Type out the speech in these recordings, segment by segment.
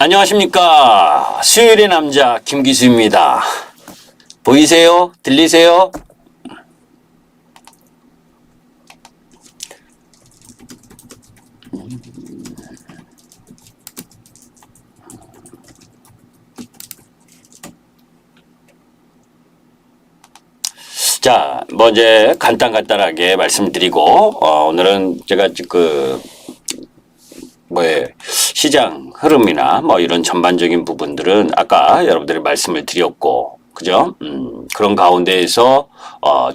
안녕하십니까. 수요일의 남자 김기수입니다. 보이세요? 들리세요? 자, 이제 간단하게 말씀드리고, 오늘은 제가 시장 흐름이나 이런 전반적인 부분들은 아까 여러분들이 말씀을 드렸고, 그죠? 그런 가운데에서,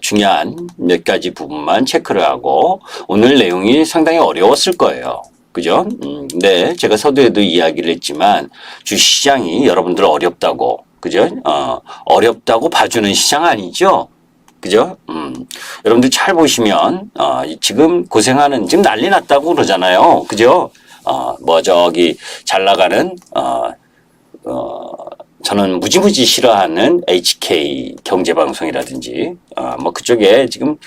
중요한 몇 가지 부분만 체크를 하고, 오늘 내용이 상당히 어려웠을 거예요. 그죠? 근데 제가 서두에도 이야기를 했지만, 주시장이 여러분들 어렵다고, 그죠? 어렵다고 봐주는 시장 아니죠? 그죠? 여러분들 잘 보시면, 지금 지금 난리 났다고 그러잖아요. 그죠? 잘 나가는, 저는 무지무지 싫어하는 HK 경제방송이라든지, 그쪽에 지금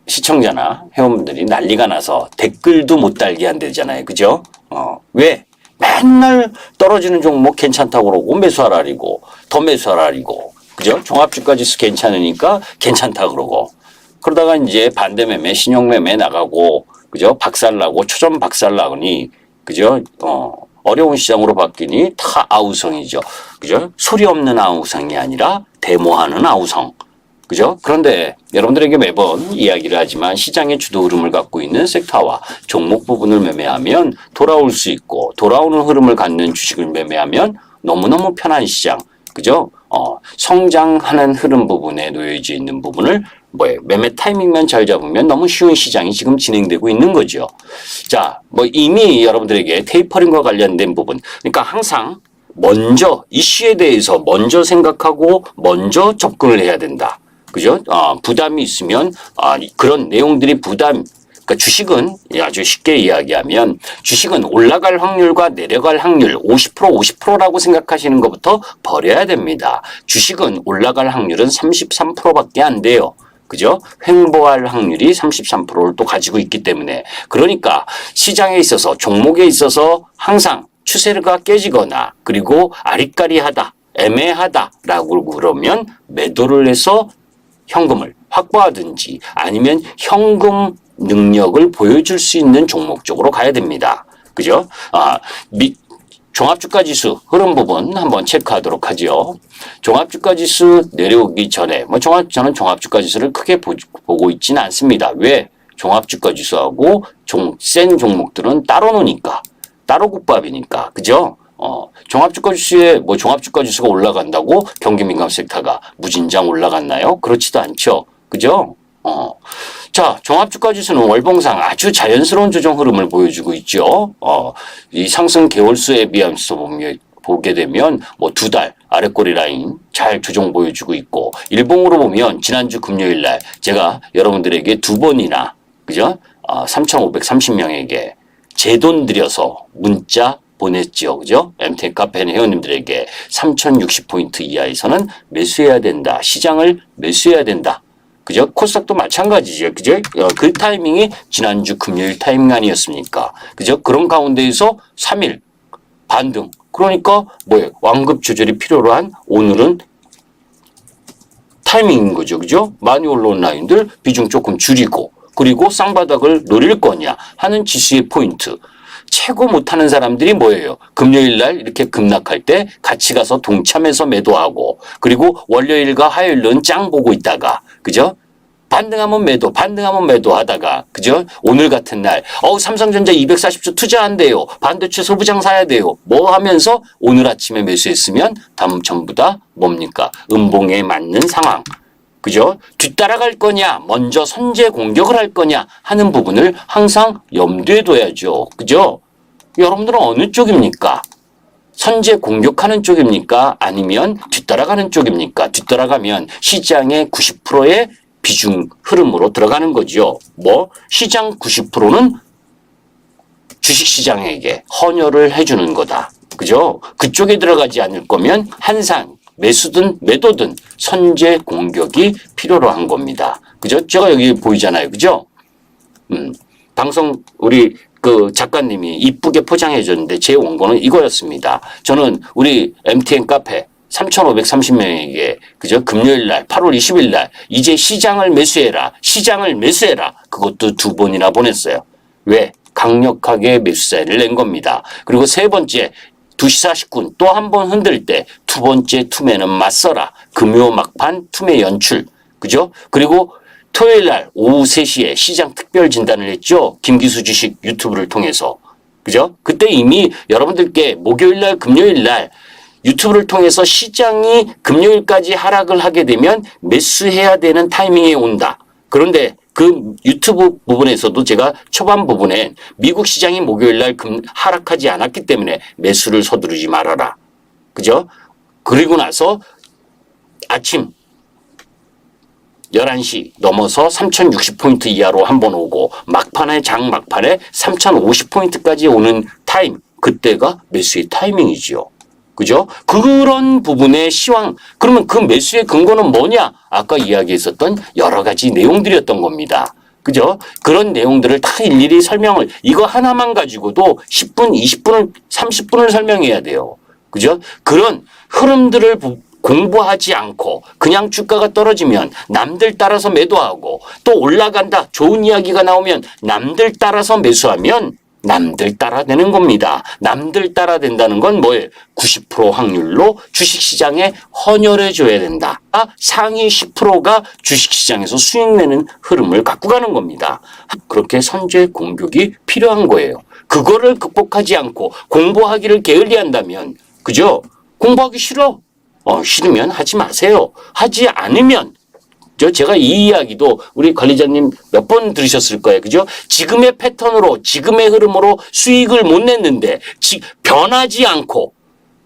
시청자나 회원분들이 난리가 나서 댓글도 못 달게 한대잖아요. 그죠? 왜? 맨날 떨어지는 종목 괜찮다고 그러고, 매수하라리고, 더 매수하라리고, 그죠? 종합주가지수 괜찮으니까 괜찮다 그러고, 그러다가 이제 반대매매, 신용매매 나가고, 그죠? 박살나고, 초점 박살나니, 그죠? 어려운 시장으로 바뀌니 다 아우성이죠. 그죠? 소리 없는 아우성이 아니라 데모하는 아우성. 그죠? 그런데 여러분들에게 매번 이야기를 하지만 시장의 주도 흐름을 갖고 있는 섹터와 종목 부분을 매매하면 돌아올 수 있고, 돌아오는 흐름을 갖는 주식을 매매하면 너무너무 편한 시장. 그죠? 성장하는 흐름 부분에 놓여져 있는 부분을 매매 타이밍만 잘 잡으면 너무 쉬운 시장이 지금 진행되고 있는 거죠. 자, 이미 여러분들에게 테이퍼링과 관련된 부분. 그러니까 항상 먼저 이슈에 대해서 먼저 생각하고 먼저 접근을 해야 된다. 그죠? 부담이 있으면, 그런 내용들이 그러니까 주식은 아주 쉽게 이야기하면 주식은 올라갈 확률과 내려갈 확률 50% 50%라고 생각하시는 것부터 버려야 됩니다. 주식은 올라갈 확률은 33%밖에 안 돼요. 그죠? 횡보할 확률이 33%를 또 가지고 있기 때문에, 그러니까 시장에 있어서 종목에 있어서 항상 추세가 깨지거나 그리고 아리까리하다, 애매하다라고 그러면 매도를 해서 현금을 확보하든지 아니면 현금 능력을 보여줄 수 있는 종목 쪽으로 가야 됩니다. 그죠? 종합주가지수 흐름 부분 한번 체크하도록 하죠. 종합주가지수 내려오기 전에, 저는 종합주가지수를 크게 보고 있지는 않습니다. 왜? 종합주가지수하고 센 종목들은 따로 노니까, 따로 국밥이니까, 그죠? 종합주가지수에 종합주가지수가 올라간다고 경기민감 섹터가 무진장 올라갔나요? 그렇지도 않죠. 그죠? 자, 종합주가지수는 월봉상 아주 자연스러운 조정 흐름을 보여주고 있죠. 이 상승 개월수에 비하면서 보게 되면 2달 아래꼬리 라인 잘 조정 보여주고 있고, 일봉으로 보면 지난주 금요일 날 제가 여러분들에게 2번이나, 그죠? 3,530명에게 제 돈 들여서 문자 보냈죠. 그죠? MT 카페 회원님들에게 3,060포인트 이하에서는 매수해야 된다. 시장을 매수해야 된다. 그죠? 코스닥도 마찬가지죠. 그죠? 그 타이밍이 지난주 금요일 타이밍 아니었습니까? 그죠? 그런 가운데에서 3일 반등. 그러니까 완급 조절이 필요로 한 오늘은 타이밍인 거죠. 그죠? 많이 올라온 라인들 비중 조금 줄이고, 그리고 쌍바닥을 노릴 거냐 하는 지수의 포인트. 최고 못하는 사람들이 뭐예요? 금요일 날 이렇게 급락할 때 같이 가서 동참해서 매도하고, 그리고 월요일과 화요일은 짱 보고 있다가, 그죠? 반등하면 매도 하다가, 그죠? 오늘 같은 날, 삼성전자 240조 투자한대요. 반도체 소부장 사야 돼요. 하면서 오늘 아침에 매수했으면 다음 전부 다 뭡니까? 음봉에 맞는 상황. 그죠? 뒤따라갈 거냐, 먼저 선제 공격을 할 거냐 하는 부분을 항상 염두에 둬야죠. 그죠? 여러분들은 어느 쪽입니까? 선제 공격하는 쪽입니까? 아니면 뒤따라가는 쪽입니까? 뒤따라가면 시장의 90%의 비중 흐름으로 들어가는 거죠. 시장 90%는 주식시장에게 헌혈을 해주는 거다. 그죠? 그쪽에 들어가지 않을 거면 항상 매수든 매도든 선제 공격이 필요로 한 겁니다. 그죠? 제가 여기 보이잖아요. 그죠? 방송 우리 그 작가님이 이쁘게 포장해 줬는데 제 원고는 이거였습니다. 저는 우리 MTN 카페 3,530명에게 그죠? 금요일 날 8월 20일 날 이제 시장을 매수해라. 시장을 매수해라. 그것도 2번이나 보냈어요. 왜? 강력하게 매수세를 낸 겁니다. 그리고 세 번째 2시 49분 또 한 번 흔들 때 두 번째 투매는 맞서라. 금요 막판 투매 연출. 그죠? 그리고 토요일 날 오후 3시에 시장 특별 진단을 했죠. 김기수 주식 유튜브를 통해서. 그죠? 그때 이미 여러분들께 목요일 날 금요일 날 유튜브를 통해서 시장이 금요일까지 하락을 하게 되면 매수해야 되는 타이밍에 온다. 그런데 그 유튜브 부분에서도 제가 초반 부분에 미국 시장이 목요일 날 하락하지 않았기 때문에 매수를 서두르지 말아라. 그죠? 그리고 나서 아침 11시 넘어서 3060포인트 이하로 한번 오고 막판에 장 막판에 3050포인트까지 오는 타임 그때가 매수의 타이밍이지요. 그죠? 그런 부분의 시황 그러면 그 매수의 근거는 뭐냐? 아까 이야기했었던 여러 가지 내용들이었던 겁니다. 그죠? 그런 내용들을 다 일일이 설명을 이거 하나만 가지고도 10분, 20분을 30분을 설명해야 돼요. 그죠? 그런 흐름들을 공부하지 않고 그냥 주가가 떨어지면 남들 따라서 매도하고 또 올라간다 좋은 이야기가 나오면 남들 따라서 매수하면 남들 따라 되는 겁니다. 남들 따라 된다는 건 뭐예요? 90% 확률로 주식시장에 헌혈해 줘야 된다. 상위 10%가 주식시장에서 수익 내는 흐름을 갖고 가는 겁니다. 그렇게 선제 공격이 필요한 거예요. 그거를 극복하지 않고 공부하기를 게을리한다면 그죠? 공부하기 싫어. 싫으면 하지 마세요. 하지 않으면 제가 이 이야기도 우리 관리자님 몇 번 들으셨을 거예요. 그죠? 지금의 패턴으로 지금의 흐름으로 수익을 못 냈는데 변하지 않고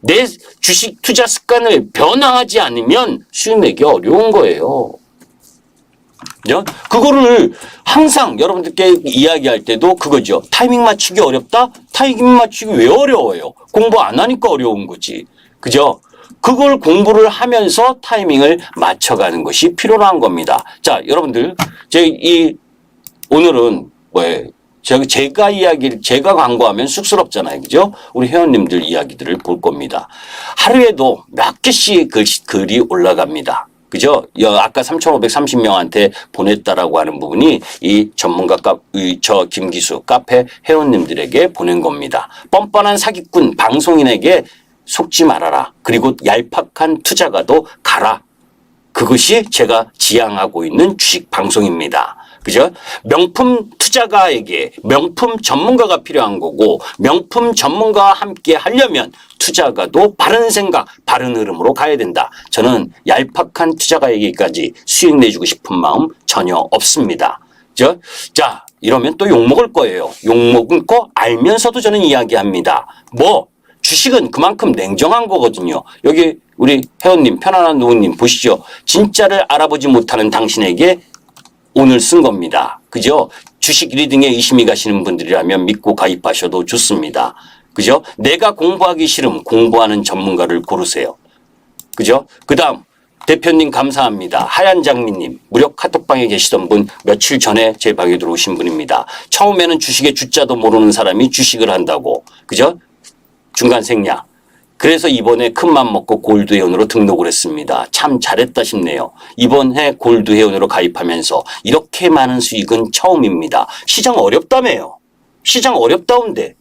내 주식 투자 습관을 변화하지 않으면 수익 내기 어려운 거예요. 그죠? 그거를 항상 여러분들께 이야기할 때도 그거죠. 타이밍 맞추기 어렵다? 타이밍 맞추기 왜 어려워요? 공부 안 하니까 어려운 거지. 그죠? 그걸 공부를 하면서 타이밍을 맞춰가는 것이 필요한 겁니다. 자, 여러분들, 오늘은 뭐예요? 제가 광고하면 쑥스럽잖아요. 그죠? 우리 회원님들 이야기들을 볼 겁니다. 하루에도 몇 개씩 글이 올라갑니다. 그죠? 아까 3,530명한테 보냈다라고 하는 부분이 이 전문가 저 김기수 카페 회원님들에게 보낸 겁니다. 뻔뻔한 사기꾼 방송인에게 속지 말아라. 그리고 얄팍한 투자가도 가라. 그것이 제가 지향하고 있는 주식 방송입니다. 그죠? 명품 투자가에게 명품 전문가가 필요한 거고 명품 전문가와 함께 하려면 투자가도 바른 생각, 바른 흐름으로 가야 된다. 저는 얄팍한 투자가에게까지 수익 내주고 싶은 마음 전혀 없습니다. 자, 이러면 또 욕먹을 거예요. 욕먹을 거 알면서도 저는 이야기합니다. 주식은 그만큼 냉정한 거거든요. 여기 우리 회원님 편안한 노우님 보시죠. 진짜를 알아보지 못하는 당신에게 오늘 쓴 겁니다. 그죠? 주식 리딩에 의심이 가시는 분들이라면 믿고 가입하셔도 좋습니다. 그죠? 내가 공부하기 싫음 공부하는 전문가를 고르세요. 그죠? 그 다음 대표님 감사합니다. 하얀 장미님 무료 카톡방에 계시던 분 며칠 전에 제 방에 들어오신 분입니다. 처음에는 주식의 주자도 모르는 사람이 주식을 한다고. 그죠? 중간 생략. 그래서 이번에 큰맘 먹고 골드회원으로 등록을 했습니다. 참 잘했다 싶네요. 이번 해 골드회원으로 가입하면서 이렇게 많은 수익은 처음입니다. 시장 어렵다며요. 시장 어렵다운데.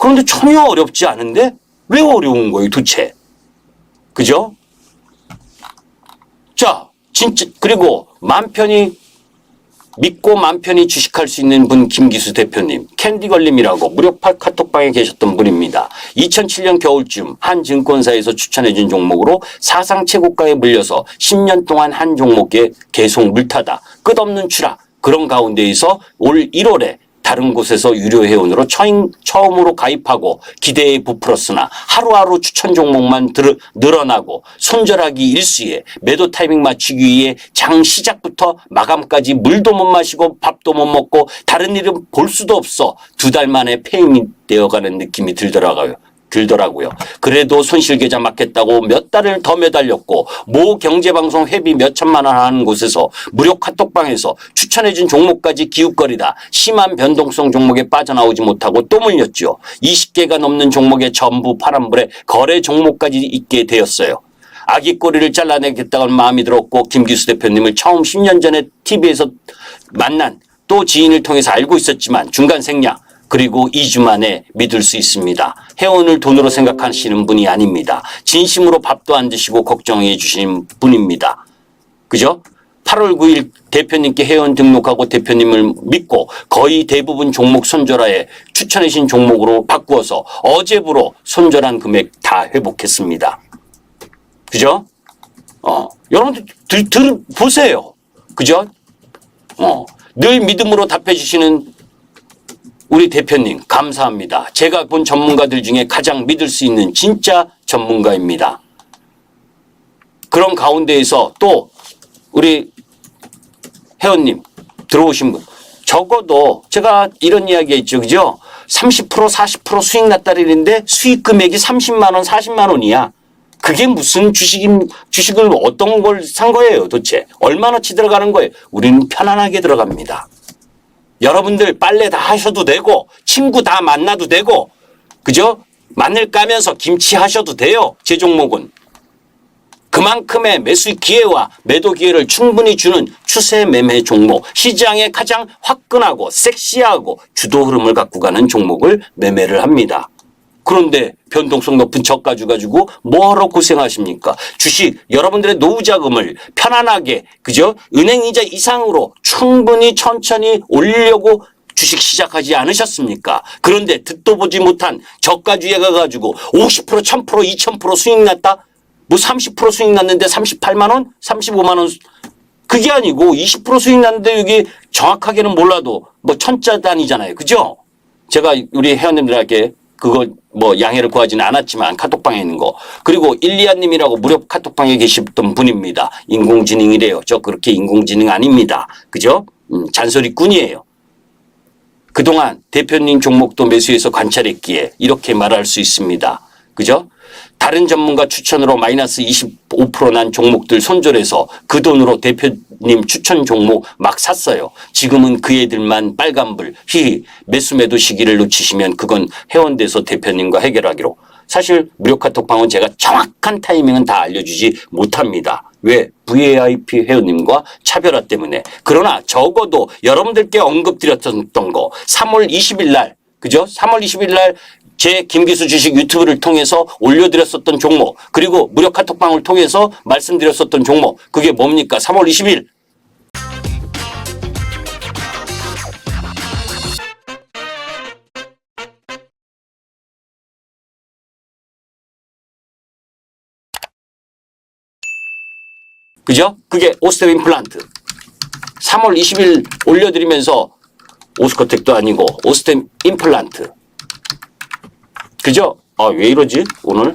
그런데 전혀 어렵지 않은데 왜 어려운 거예요 도대체. 그죠? 자, 진짜 그리고 맘 편히 믿고 맘 편히 주식할 수 있는 분 김기수 대표님 캔디걸림이라고 무료 카톡방에 계셨던 분입니다. 2007년 겨울쯤 한 증권사에서 추천해준 종목으로 사상 최고가에 물려서 10년 동안 한 종목에 계속 물타다 끝없는 추락 그런 가운데에서 올 1월에 다른 곳에서 유료 회원으로 처음으로 가입하고 기대에 부풀었으나 하루하루 추천 종목만 늘어나고 손절하기 일수에 매도 타이밍 맞추기 위해 장 시작부터 마감까지 물도 못 마시고 밥도 못 먹고 다른 일은 볼 수도 없어 2달 만에 폐임이 되어가는 느낌이 들더라고요. 들더라고요. 그래도 손실계좌 막겠다고 몇 달을 더 매달렸고 모 경제방송 회비 몇 천만 원 하는 곳에서 무료 카톡방에서 추천해준 종목까지 기웃거리다 심한 변동성 종목에 빠져나오지 못하고 또 물렸죠. 20개가 넘는 종목에 전부 파란불에 거래 종목까지 있게 되었어요. 아기 꼬리를 잘라내겠다는 마음이 들었고 김기수 대표님을 처음 10년 전에 TV에서 만난 또 지인을 통해서 알고 있었지만 중간 생략 그리고 2주 만에 믿을 수 있습니다. 회원을 돈으로 생각하시는 분이 아닙니다. 진심으로 밥도 안 드시고 걱정해 주시는 분입니다. 그죠? 8월 9일 대표님께 회원 등록하고 대표님을 믿고 거의 대부분 종목 손절하에 추천해 주신 종목으로 바꾸어서 어제부로 손절한 금액 다 회복했습니다. 그죠? 여러분들 보세요. 그죠? 늘 믿음으로 답해 주시는 우리 대표님 감사합니다. 제가 본 전문가들 중에 가장 믿을 수 있는 진짜 전문가입니다. 그런 가운데에서 또 우리 회원님 들어오신 분 적어도 제가 이런 이야기 했죠. 그죠? 30% 40% 수익 났다리는데 수익 금액이 30만 원 40만 원이야. 그게 무슨 주식을 어떤 걸 산 거예요 도대체. 얼마나치 들어가는 거예요. 우리는 편안하게 들어갑니다. 여러분들 빨래 다 하셔도 되고 친구 다 만나도 되고 그죠? 마늘 까면서 김치 하셔도 돼요. 제 종목은. 그만큼의 매수 기회와 매도 기회를 충분히 주는 추세 매매 종목, 시장에 가장 화끈하고 섹시하고 주도 흐름을 갖고 가는 종목을 매매를 합니다. 그런데 변동성 높은 저가 가지고 뭐하러 고생하십니까? 주식 여러분들의 노후 자금을 편안하게 그죠? 은행이자 이상으로 충분히 천천히 올리려고 주식 시작하지 않으셨습니까? 그런데 듣도 보지 못한 저가주에 가가지고 50% 1000% 2000% 수익 났다? 뭐 30% 수익 났는데 38만 원? 35만 원 그게 아니고 20% 수익 났는데 여기 정확하게는 몰라도 뭐 천자 단위잖아요. 그죠? 제가 우리 회원님들에게 그거 뭐 양해를 구하지는 않았지만 카톡방에 있는 거. 그리고 일리아님이라고 무료 카톡방에 계셨던 분입니다. 인공지능이래요. 저 그렇게 인공지능 아닙니다. 그죠? 잔소리꾼이에요. 그동안 대표님 종목도 매수해서 관찰했기에 이렇게 말할 수 있습니다. 그죠? 다른 전문가 추천으로 마이너스 25% 난 종목들 손절해서 그 돈으로 대표님 추천 종목 막 샀어요. 지금은 그 애들만 빨간불. 매수 매도 시기를 놓치시면 그건 회원돼서 대표님과 해결하기로. 사실 무료 카톡방은 제가 정확한 타이밍은 다 알려주지 못합니다. 왜? VIP 회원님과 차별화 때문에. 그러나 적어도 여러분들께 언급드렸던 거 3월 20일 날 그죠? 3월 20일 날 제 김기수 주식 유튜브를 통해서 올려드렸었던 종목 그리고 무료 카톡방을 통해서 말씀드렸었던 종목 그게 뭡니까? 3월 20일 그죠? 그게 오스템 임플란트 3월 20일 올려드리면서 오스코텍도 아니고 오스템 임플란트 그죠? 왜 이러지 오늘?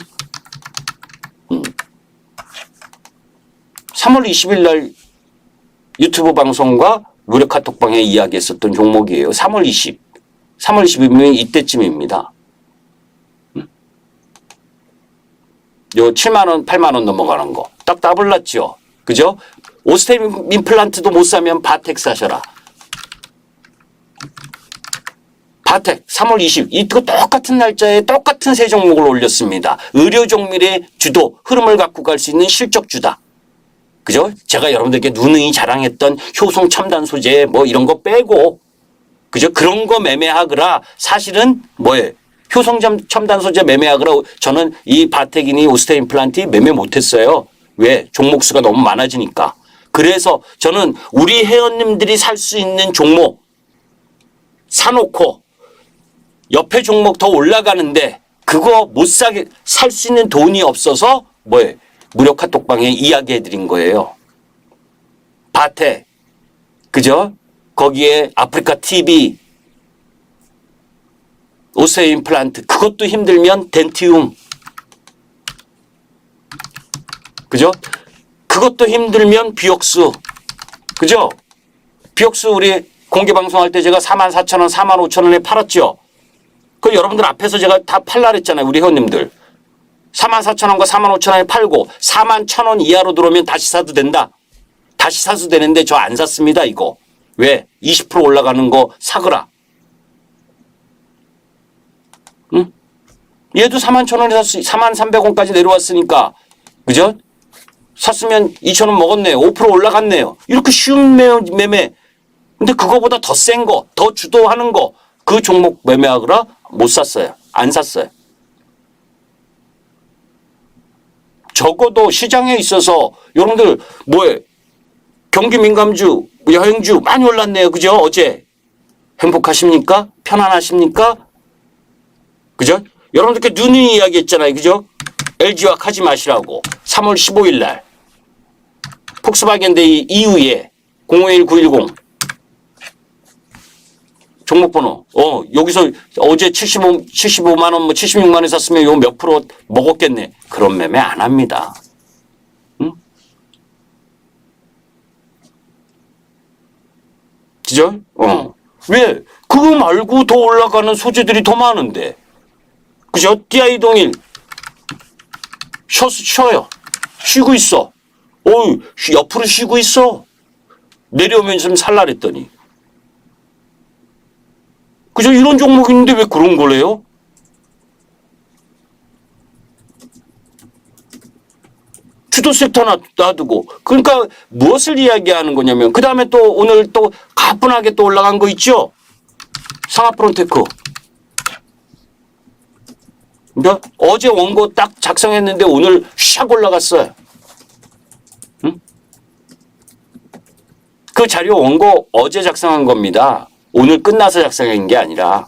3월 20일 날 유튜브 방송과 무료 카톡방에 이야기했었던 종목이에요. 3월 20일이면 이때쯤입니다. 요 7만 원, 8만 원 넘어가는 거. 딱 답을 났죠. 그죠? 오스템 임플란트도 못 사면 바텍 사셔라. 바텍 3월 20일 이거 똑같은 날짜에 똑같은 세 종목을 올렸습니다. 의료 종밀의 주도 흐름을 갖고 갈 수 있는 실적주다. 그죠? 제가 여러분들께 누누이 자랑했던 효성 첨단 소재 뭐 이런 거 빼고 그죠? 그런 거 매매하거라. 사실은 뭐예요? 효성 첨단 소재 매매하거라. 저는 이 바텍이니 오스템 임플란트 매매 못했어요. 왜? 종목 수가 너무 많아지니까. 그래서 저는 우리 회원님들이 살 수 있는 종목 사놓고 옆에 종목 더 올라가는데 그거 못 사게 살 수 있는 돈이 없어서 뭐예요? 무료 카톡방에 이야기해 드린 거예요. 바텍 그죠? 거기에 아프리카 TV 오스템 임플란트 그것도 힘들면 덴티움 그죠? 그것도 힘들면 비옥수 그죠? 비옥수 우리 공개 방송할 때 제가 44,000원 45,000원에 팔았죠. 그 여러분들 앞에서 제가 다 팔라 그랬잖아요. 우리 회원님들. 44,000원과 45,000원에 팔고 41,000원 이하로 들어오면 다시 사도 된다. 다시 사도 되는데 저 안 샀습니다. 이거. 왜? 20% 올라가는 거 사거라. 응? 얘도 41,000원에 샀으니 43,300원까지 내려왔으니까 그죠? 샀으면 2,000원 먹었네요. 5% 올라갔네요. 이렇게 쉬운 매매. 근데 그거보다 더 센 거, 더 주도하는 거, 그 종목 매매하거라 못 샀어요. 안 샀어요. 적어도 시장에 있어서 여러분들 뭐에 경기 민감주, 여행주 많이 올랐네요. 그죠? 어제 행복하십니까? 편안하십니까? 그죠? 여러분들께 누누이 이야기했잖아요. 그죠? LG화학 하지 마시라고. 3월 15일 날 폭스바겐데이 이후에 051910 종목번호. 여기서 어제 75만 원, 뭐 76만 원 샀으면 요 몇 프로 먹었겠네. 그런 매매 안 합니다. 응? 그죠? 왜? 그거 말고 더 올라가는 소재들이 더 많은데. 그죠? DI 동일 쉬어요. 쉬고 있어. 옆으로 쉬고 있어. 내려오면 좀 살라 그랬더니. 그죠? 이런 종목이 있는데 왜 그런 거래요? 주도 섹터 놔두고. 그러니까 무엇을 이야기하는 거냐면 그 다음에 또 오늘 또 가뿐하게 또 올라간 거 있죠? 상하프론테크. 그러니까 어제 원고 딱 작성했는데 오늘 샥 올라갔어요. 응? 그 자료 원고 어제 작성한 겁니다. 오늘 끝나서 작성한 게 아니라.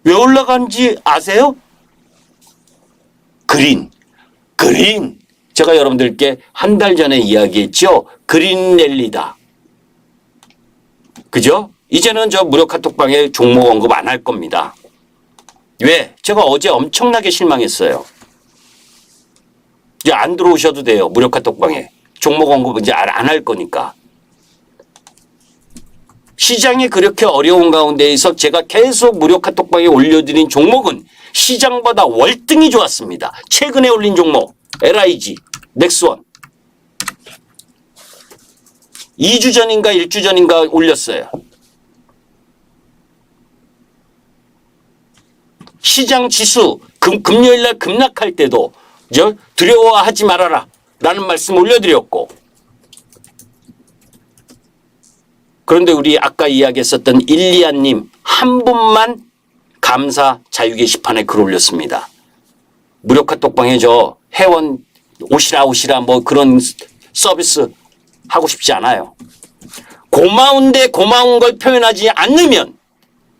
왜 올라간지 아세요? 그린. 제가 여러분들께 한 달 전에 이야기했죠. 그린 랠리다. 그죠? 이제는 저 무료 카톡방에 종목 언급 안 할 겁니다. 왜? 제가 어제 엄청나게 실망했어요. 이제 안 들어오셔도 돼요. 무료 카톡방에. 종목 언급 이제 안 할 거니까. 시장이 그렇게 어려운 가운데에서 제가 계속 무료 카톡방에 올려드린 종목은 시장보다 월등히 좋았습니다. 최근에 올린 종목 LIG, 넥스원. 2주 전인가 1주 전인가 올렸어요. 시장 지수 금요일 날 급락할 때도 두려워하지 말아라 라는 말씀 올려드렸고, 그런데 우리 아까 이야기했었던 일리아님 한 분만 감사 자유 게시판에 글 올렸습니다. 무료 카톡방에 저 회원 오시라 뭐 그런 서비스 하고 싶지 않아요. 고마운데 고마운 걸 표현하지 않으면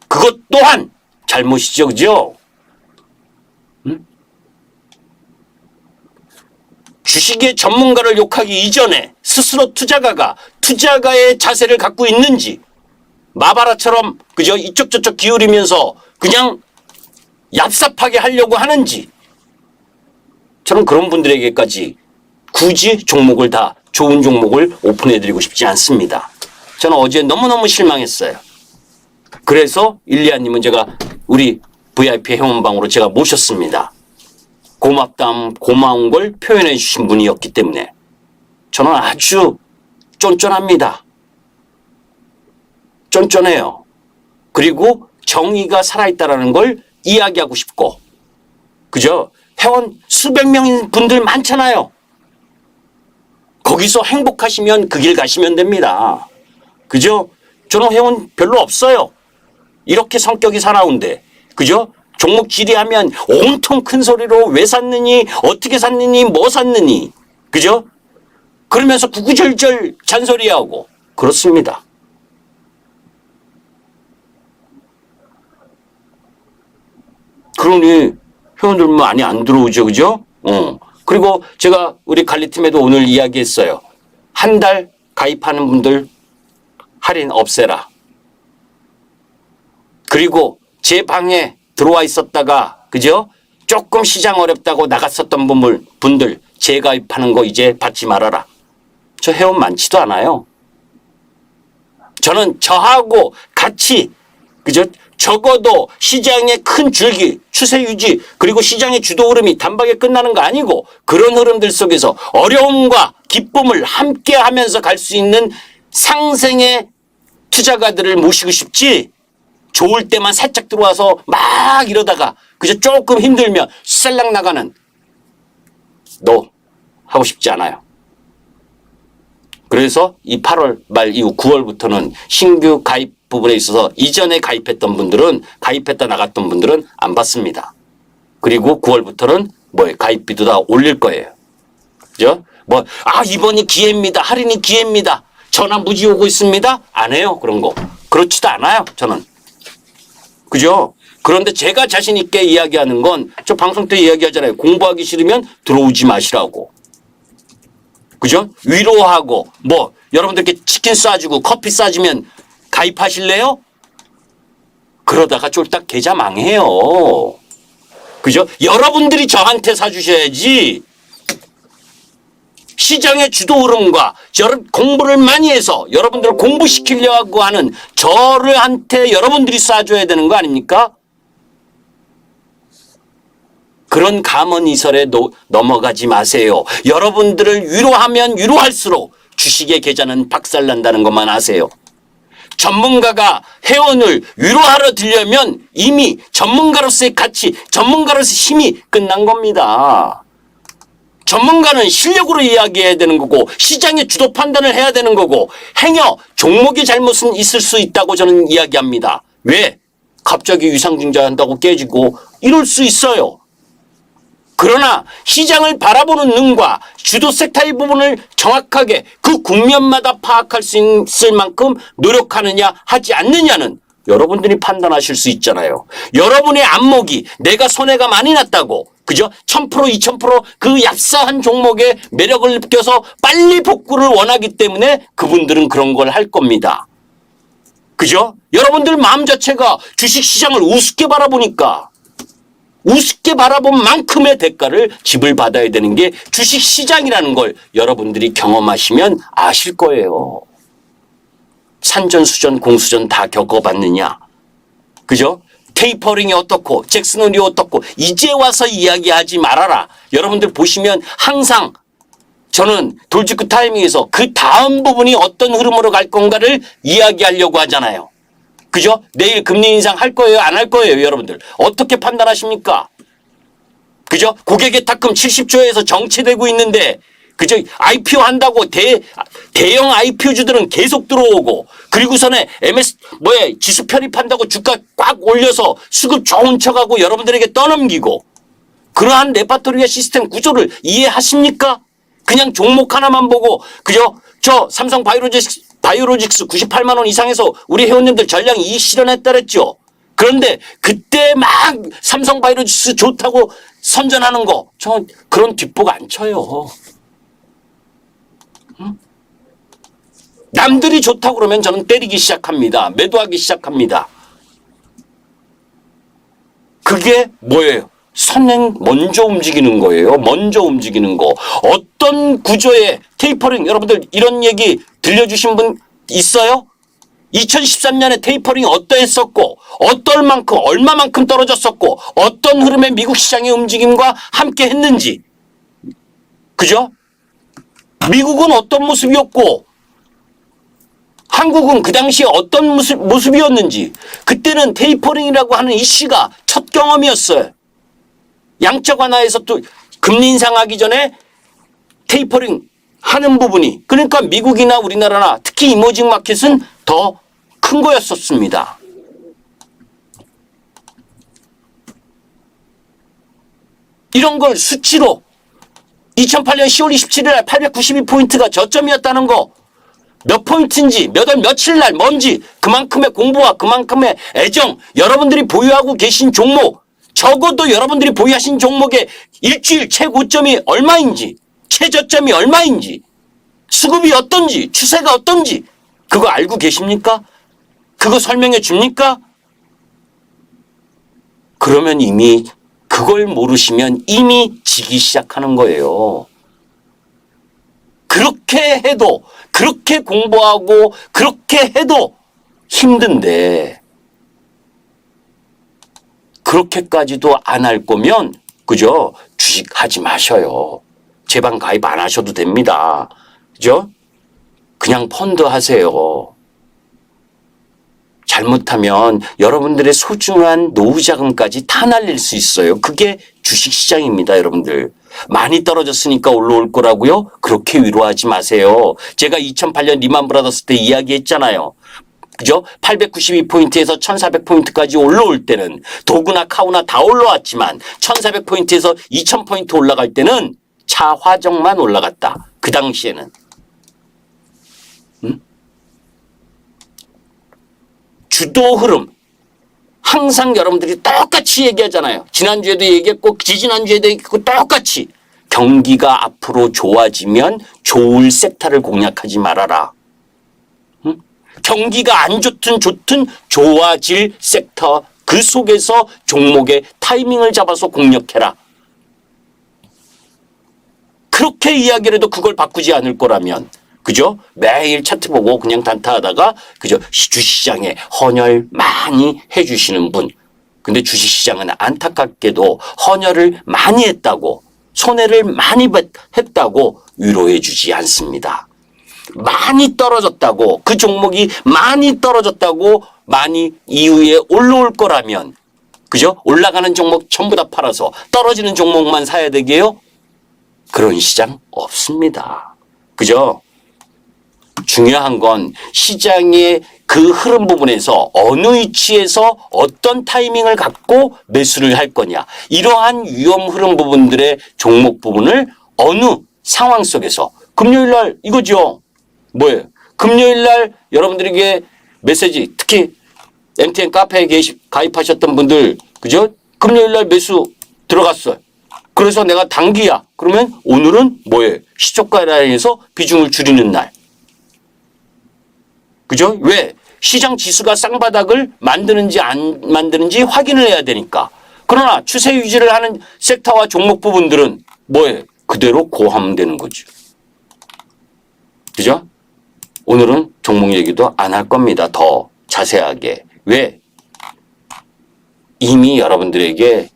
그것 또한 잘못이죠. 그죠? 응? 주식의 전문가를 욕하기 이전에 스스로 투자가의 자세를 갖고 있는지, 마바라처럼 그저 이쪽 저쪽 기울이면서 그냥 얍삽하게 하려고 하는지, 저는 그런 분들에게까지 굳이 종목을 다 좋은 종목을 오픈해드리고 싶지 않습니다. 저는 어제 너무너무 실망했어요. 그래서 일리아님은 제가 우리 VIP 회원방으로 제가 모셨습니다. 고마운 걸 표현해 주신 분이었기 때문에 저는 아주 쫀쫀합니다. 쫀쫀해요. 그리고 정의가 살아있다는 걸 이야기하고 싶고, 그죠? 회원 수백 명인 분들 많잖아요. 거기서 행복하시면 그 길 가시면 됩니다. 그죠? 저는 회원 별로 없어요. 이렇게 성격이 살아온데, 그죠? 종목 질의하면 온통 큰 소리로 왜 샀느니, 어떻게 샀느니, 뭐 샀느니, 그죠? 그러면서 구구절절 잔소리하고 그렇습니다. 그러니 회원들 많이 안 들어오죠, 그죠? 그리고 제가 우리 관리팀에도 오늘 이야기했어요. 한 달 가입하는 분들 할인 없애라. 그리고 제 방에 들어와 있었다가, 그죠? 조금 시장 어렵다고 나갔었던 분들 재가입하는 거 이제 받지 말아라. 저 회원 많지도 않아요. 저는 저하고 같이 그죠? 적어도 시장의 큰 줄기, 추세 유지, 그리고 시장의 주도 흐름이 단박에 끝나는 거 아니고 그런 흐름들 속에서 어려움과 기쁨을 함께 하면서 갈 수 있는 상생의 투자가들을 모시고 싶지, 좋을 때만 살짝 들어와서 막 이러다가 그저 조금 힘들면 셀락 나가는 너 하고 싶지 않아요. 그래서 이 8월 말 이후 9월부터는 신규 가입 부분에 있어서 이전에 가입했던 분들은, 가입했다 나갔던 분들은 안 받습니다. 그리고 9월부터는 가입비도 다 올릴 거예요. 그죠? 이번이 기회입니다. 할인이 기회입니다. 전화 무지 오고 있습니다. 안 해요. 그런 거. 그렇지도 않아요. 저는. 그죠? 그런데 제가 자신 있게 이야기하는 건, 저 방송 때 이야기하잖아요. 공부하기 싫으면 들어오지 마시라고. 그죠? 위로하고, 여러분들께 치킨 쏴주고 커피 쏴주면 가입하실래요? 그러다가 쫄딱 계좌 망해요. 그죠? 여러분들이 저한테 사주셔야지. 시장의 주도 흐름과 공부를 많이 해서 여러분들을 공부시키려고 하는 저한테 여러분들이 쏴줘야 되는 거 아닙니까? 그런 감언이설에 넘어가지 마세요. 여러분들을 위로하면 위로할수록 주식의 계좌는 박살난다는 것만 아세요. 전문가가 회원을 위로하러 들려면 이미 전문가로서의 가치, 전문가로서의 힘이 끝난 겁니다. 전문가는 실력으로 이야기해야 되는 거고 시장의 주도 판단을 해야 되는 거고 행여 종목의 잘못은 있을 수 있다고 저는 이야기합니다. 왜? 갑자기 위상증자한다고 깨지고 이럴 수 있어요. 그러나 시장을 바라보는 눈과 주도 섹터의 부분을 정확하게 그 국면마다 파악할 수 있을 만큼 노력하느냐 하지 않느냐는 여러분들이 판단하실 수 있잖아요. 여러분의 안목이 내가 손해가 많이 났다고, 그죠? 1000%, 2000% 그 얍싸한 종목에 매력을 느껴서 빨리 복구를 원하기 때문에 그분들은 그런 걸 할 겁니다. 그죠? 여러분들 마음 자체가 주식시장을 우습게 바라보니까 우습게 바라본 만큼의 대가를 지불받아야 되는 게 주식시장이라는 걸 여러분들이 경험하시면 아실 거예요. 산전수전 공수전 다 겪어봤느냐. 그죠? 테이퍼링이 어떻고 잭슨홀이 어떻고 이제 와서 이야기하지 말아라. 여러분들 보시면 항상 저는 돌직구 타이밍에서 그 다음 부분이 어떤 흐름으로 갈 건가를 이야기하려고 하잖아요. 그죠? 내일 금리 인상 할 거예요? 안 할 거예요? 여러분들. 어떻게 판단하십니까? 그죠? 고객의 탁금 70조에서 정체되고 있는데, 그죠? IPO 한다고 대형 IPO주들은 계속 들어오고, 그리고서는 지수 편입한다고 주가 꽉 올려서 수급 좋은 척하고 여러분들에게 떠넘기고, 그러한 레파토리와 시스템 구조를 이해하십니까? 그냥 종목 하나만 보고, 그죠? 저 삼성 바이오로직스 98만 원 이상에서 우리 회원님들 전량 이익 실현했다 그랬죠. 그런데 그때 막 삼성 바이오로직스 좋다고 선전하는 거, 저 그런 뒷북 안 쳐요. 응? 남들이 좋다고 그러면 저는 때리기 시작합니다. 매도하기 시작합니다. 그게 뭐예요? 선행 먼저 움직이는 거예요. 먼저 움직이는 거. 어떤 구조의 테이퍼링, 여러분들 이런 얘기 들려주신 분 있어요? 2013년에 테이퍼링이 어떠했었고 얼마만큼 떨어졌었고 어떤 흐름의 미국 시장의 움직임과 함께 했는지. 그죠? 미국은 어떤 모습이었고 한국은 그 당시에 어떤 모습이었는지. 그때는 테이퍼링이라고 하는 이슈가 첫 경험이었어요. 양적 완화에서 또 금리 인상하기 전에 테이퍼링 하는 부분이, 그러니까 미국이나 우리나라나 특히 이머징 마켓은 더 큰 거였었습니다. 이런 걸 수치로 2008년 10월 27일 날 892포인트가 저점이었다는 거, 몇 포인트인지 몇 월 며칠 날 뭔지 그만큼의 공부와 그만큼의 애정, 여러분들이 보유하고 계신 종목, 적어도 여러분들이 보유하신 종목의 일주일 최고점이 얼마인지, 최저점이 얼마인지, 수급이 어떤지, 추세가 어떤지 그거 알고 계십니까? 그거 설명해 줍니까? 그러면 이미 그걸 모르시면 이미 지기 시작하는 거예요. 그렇게 해도, 그렇게 공부하고 그렇게 해도 힘든데 그렇게까지도 안 할 거면 그죠? 주식하지 마셔요. 제방 가입 안 하셔도 됩니다. 그죠? 그냥 펀드 하세요. 잘못하면 여러분들의 소중한 노후 자금까지 다 날릴 수 있어요. 그게 주식시장입니다, 여러분들. 많이 떨어졌으니까 올라올 거라고요? 그렇게 위로하지 마세요. 제가 2008년 리만 브라더스 때 이야기했잖아요. 그죠? 892포인트에서 1400포인트까지 올라올 때는 도구나 카우나 다 올라왔지만 1400포인트에서 2000포인트 올라갈 때는 차 화정만 올라갔다. 그 당시에는. 주도 흐름. 항상 여러분들이 똑같이 얘기하잖아요. 지난주에도 얘기했고 지지난주에도 얘기했고 똑같이. 경기가 앞으로 좋아지면 좋을 섹터를 공략하지 말아라. 경기가 안 좋든 좋아질 섹터 그 속에서 종목의 타이밍을 잡아서 공략해라. 그렇게 이야기를 해도 그걸 바꾸지 않을 거라면 그죠? 매일 차트 보고 그냥 단타하다가 그죠? 주식시장에 헌혈 많이 해주시는 분. 근데 주식시장은 안타깝게도 헌혈을 많이 했다고 손해를 많이 했다고 위로해 주지 않습니다. 많이 떨어졌다고 그 종목이 많이 떨어졌다고 많이 이후에 올라올 거라면 그죠? 올라가는 종목 전부 다 팔아서 떨어지는 종목만 사야 되게요? 그런 시장 없습니다. 그죠? 중요한 건 시장의 그 흐름 부분에서 어느 위치에서 어떤 타이밍을 갖고 매수를 할 거냐. 이러한 위험 흐름 부분들의 종목 부분을 어느 상황 속에서 금요일 날 이거죠. 뭐예요? 금요일 날 여러분들에게 메시지 특히 MTN 카페에 가입하셨던 분들 그죠? 금요일 날 매수 들어갔어요. 그래서 내가 단기야. 그러면 오늘은 뭐예요? 시초가 라인에서 비중을 줄이는 날. 그죠? 왜? 시장 지수가 쌍바닥을 만드는지 안 만드는지 확인을 해야 되니까. 그러나 추세 유지를 하는 섹터와 종목 부분들은 뭐예요? 그대로 고함되는 거죠. 그죠? 오늘은 종목 얘기도 안 할 겁니다. 더 자세하게. 왜? 이미 여러분들에게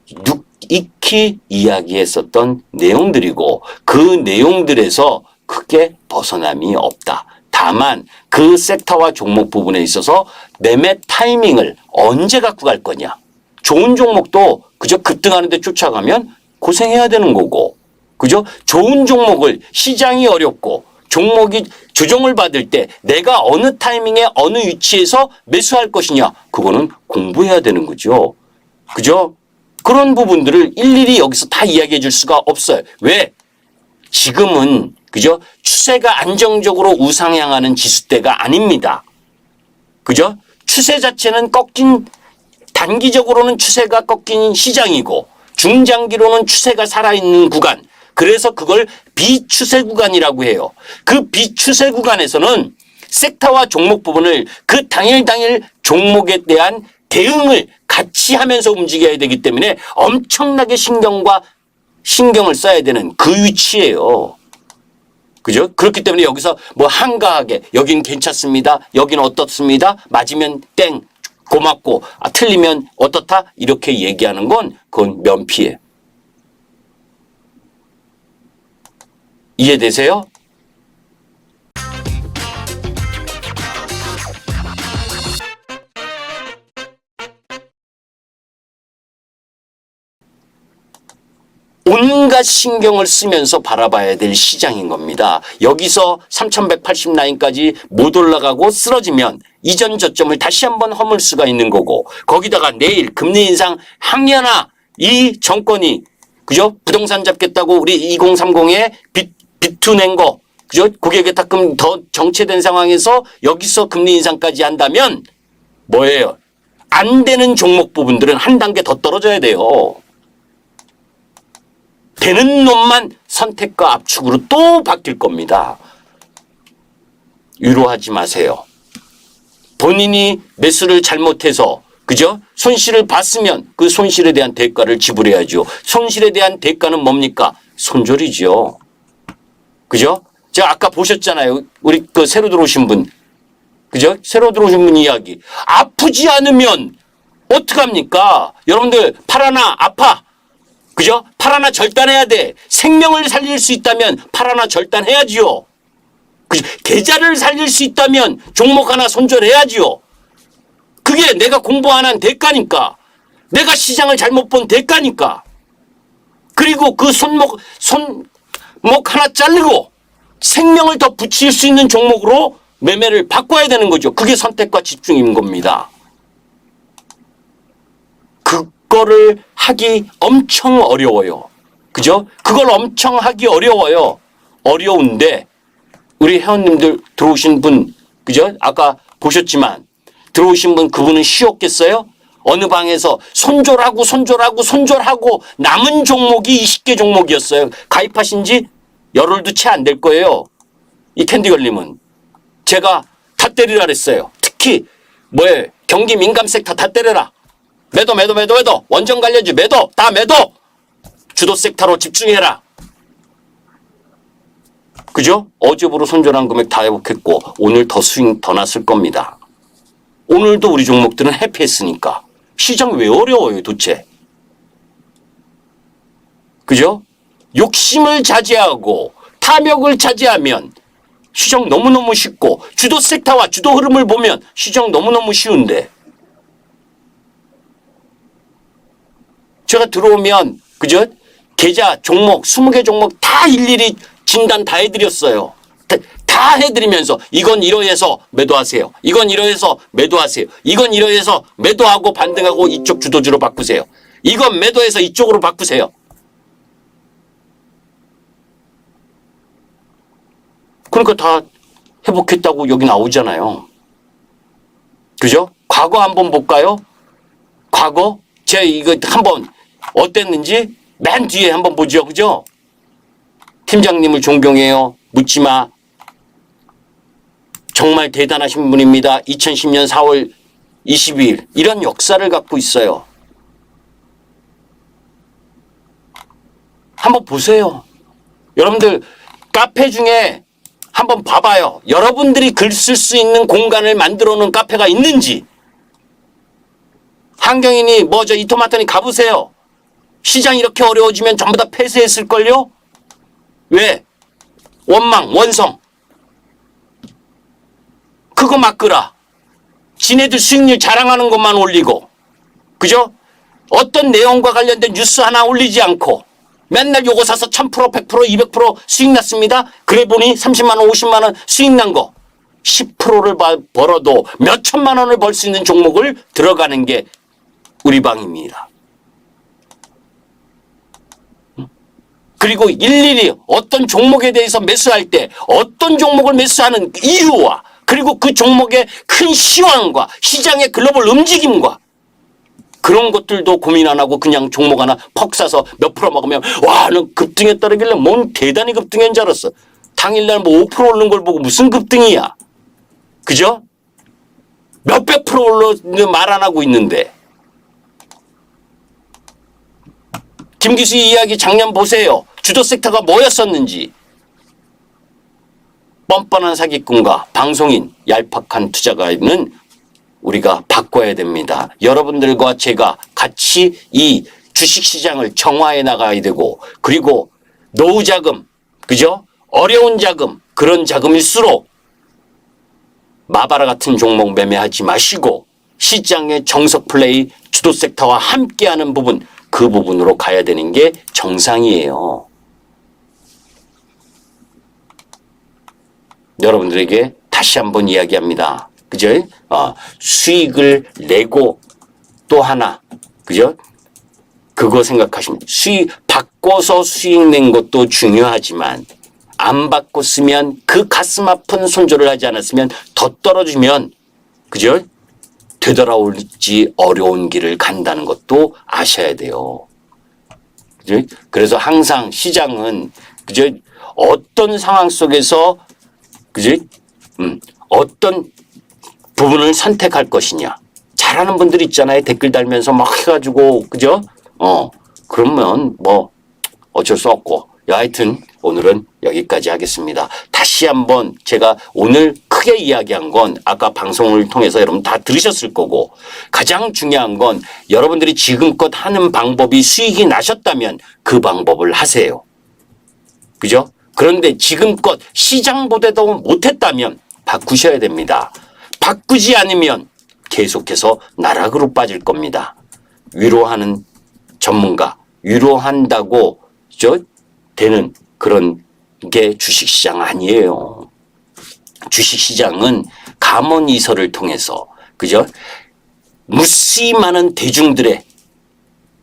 익히 이야기했었던 내용들이고 그 내용들에서 크게 벗어남이 없다. 다만 그 섹터와 종목 부분에 있어서 매매 타이밍을 언제 갖고 갈 거냐. 좋은 종목도 그저 급등하는 데 쫓아가면 고생해야 되는 거고 그죠? 좋은 종목을 시장이 어렵고 종목이 조정을 받을 때 내가 어느 타이밍에 어느 위치에서 매수할 것이냐. 그거는 공부해야 되는 거죠. 그죠? 그런 부분들을 일일이 여기서 다 이야기해 줄 수가 없어요. 왜? 지금은 그죠? 추세가 안정적으로 우상향하는 지수대가 아닙니다. 그죠? 추세 자체는 꺾인 단기적으로는 추세가 꺾인 시장이고 중장기로는 추세가 살아있는 구간. 그래서 그걸 비추세 구간이라고 해요. 그 비추세 구간에서는 섹터와 종목 부분을 그 당일 종목에 대한 대응을 같이 하면서 움직여야 되기 때문에 엄청나게 신경을 써야 되는 그 위치예요. 그죠? 그렇기 때문에 여기서 뭐 한가하게 여긴 괜찮습니다. 여긴 어떻습니다. 맞으면 땡 고맙고 틀리면 어떻다 이렇게 얘기하는 건 그건 면피예요. 이해되세요? 온갖 신경을 쓰면서 바라봐야 될 시장인 겁니다. 여기서 3180 라인까지 못 올라가고 쓰러지면 이전 저점을 다시 한번 허물 수가 있는 거고 거기다가 내일 금리 인상 항연하 이 정권이 그죠? 부동산 잡겠다고 우리 2030에 빚투 낸 거 그죠? 고객의 탁금 더 정체된 상황에서 여기서 금리 인상까지 한다면 뭐예요? 안 되는 종목 부분들은 한 단계 더 떨어져야 돼요. 되는 놈만 선택과 압축으로 또 바뀔 겁니다. 위로하지 마세요. 본인이 매수를 잘못해서 그죠? 손실을 봤으면 그 손실에 대한 대가를 지불해야죠. 손실에 대한 대가는 뭡니까? 손절이죠. 그죠? 제가 아까 보셨잖아요. 우리 그 새로 들어오신 분. 그죠? 새로 들어오신 분 이야기. 아프지 않으면 어떡합니까? 여러분들 팔 하나 아파. 그죠? 팔 하나 절단해야 돼. 생명을 살릴 수 있다면 팔 하나 절단해야지요. 그죠? 계좌를 살릴 수 있다면 종목 하나 손절해야지요. 그게 내가 공부 안 한 대가니까. 내가 시장을 잘못 본 대가니까. 그리고 그 손목 하나 자르고 생명을 더 붙일 수 있는 종목으로 매매를 바꿔야 되는 거죠. 그게 선택과 집중인 겁니다. 그거를 하기 엄청 어려워요. 그죠? 그걸 엄청 하기 어려워요. 어려운데 우리 회원님들 들어오신 분, 그죠? 아까 보셨지만 들어오신 분 그분은 쉬웠겠어요? 어느 방에서 손절하고 남은 종목이 20개 종목이었어요. 가입하신 지 열흘도 채 안 될 거예요. 이 캔디걸님은. 제가 다 때리라 그랬어요. 특히 경기 민감 섹터 다 때려라. 매도. 원전 관련주 매도. 다 매도. 주도 섹터로 집중해라. 그죠? 어제부로 손절한 금액 다 회복했고 오늘 더 스윙 더 났을 겁니다. 오늘도 우리 종목들은 해피했으니까. 시장 왜 어려워요 도대체? 그죠? 욕심을 자제하고 탐욕을 자제하면 시장 너무너무 쉽고 주도 섹터와 주도 흐름을 보면 시장 너무너무 쉬운데 제가 들어오면 그죠? 계좌 종목 20개 종목 다 일일이 진단 다 해드렸어요. 다 해드리면서 이건 이러해서 매도하세요. 이건 이러해서 매도하세요. 이건 이러해서 매도하고 반등하고 이쪽 주도주로 바꾸세요. 이건 매도해서 이쪽으로 바꾸세요. 그러니까 다 회복했다고 여기 나오잖아요. 그죠? 과거 한번 볼까요? 과거 제가 이거 한번 어땠는지 맨 뒤에 한번 보죠. 그죠? 팀장님을 존경해요. 묻지마. 정말 대단하신 분입니다. 2010년 4월 22일 이런 역사를 갖고 있어요. 한번 보세요. 여러분들 카페 중에 한번 봐봐요. 여러분들이 글 쓸 수 있는 공간을 만들어 놓은 카페가 있는지. 한경인이 이토마토니 가보세요. 시장 이렇게 어려워지면 전부 다 폐쇄했을걸요? 왜? 원망, 원성. 그거 막으라. 지네들 수익률 자랑하는 것만 올리고. 그죠? 어떤 내용과 관련된 뉴스 하나 올리지 않고 맨날 요거 사서 1000%, 100%, 200% 수익 났습니다. 그래 보니 30만 원, 50만 원 수익 난 거. 10%를 벌어도 몇 천만 원을 벌 수 있는 종목을 들어가는 게 우리 방입니다. 그리고 일일이 어떤 종목에 대해서 매수할 때 어떤 종목을 매수하는 이유와 그리고 그 종목의 큰 시황과 시장의 글로벌 움직임과 그런 것들도 고민 안 하고 그냥 종목 하나 퍽 사서 몇 프로 먹으면 와, 너 급등했다길래 뭔 대단히 급등한 줄 알았어. 당일날 5% 오르는 걸 보고 무슨 급등이야. 그죠? 몇백 프로 올랐는데 말 안 하고 있는데. 김 기수 이야기 작년 보세요. 주도 섹터가 뭐였었는지. 뻔뻔한 사기꾼과 방송인, 얄팍한 투자가는 우리가 바꿔야 됩니다. 여러분들과 제가 같이 이 주식시장을 정화해 나가야 되고 그리고 노후 자금, 그죠? 어려운 자금, 그런 자금일수록 마바라 같은 종목 매매하지 마시고 시장의 정석 플레이, 주도 섹터와 함께하는 부분, 그 부분으로 가야 되는 게 정상이에요. 여러분들에게 다시 한번 이야기합니다. 그죠? 수익을 내고 또 하나, 그죠? 그거 생각하시면 바꿔서 수익 낸 것도 중요하지만 안 바꿨으면 그 가슴 아픈 손절을 하지 않았으면 더 떨어지면, 그죠? 되돌아올지 어려운 길을 간다는 것도 아셔야 돼요. 그죠? 그래서 항상 시장은, 그죠? 어떤 상황 속에서, 그죠? 어떤 부분을 선택할 것이냐. 잘하는 분들 있잖아요. 댓글 달면서 막 해가지고, 그죠? 그러면 어쩔 수 없고. 여하튼 오늘은 여기까지 하겠습니다. 다시 한번 제가 오늘 크게 이야기한 건 아까 방송을 통해서 여러분 다 들으셨을 거고 가장 중요한 건 여러분들이 지금껏 하는 방법이 수익이 나셨다면 그 방법을 하세요. 그죠? 그런데 지금껏 시장보다도 못했다면 바꾸셔야 됩니다. 바꾸지 않으면 계속해서 나락으로 빠질 겁니다. 위로하는 전문가, 위로한다고 되는 그런 게 주식시장 아니에요. 주식시장은 감언이설을 통해서 그죠? 무수히 많은 대중들의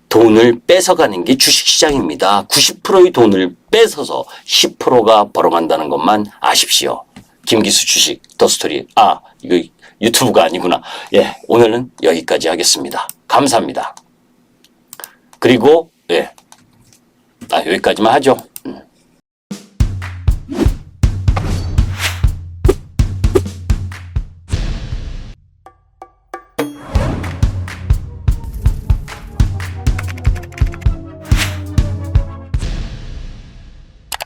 돈을 뺏어가는 게 주식시장입니다. 90%의 돈을 뺏어서 10%가 벌어간다는 것만 아십시오. 김기수 주식 더스토리. 이거 유튜브가 아니구나. 예, 오늘은 여기까지 하겠습니다. 감사합니다. 그리고 여기까지만 하죠.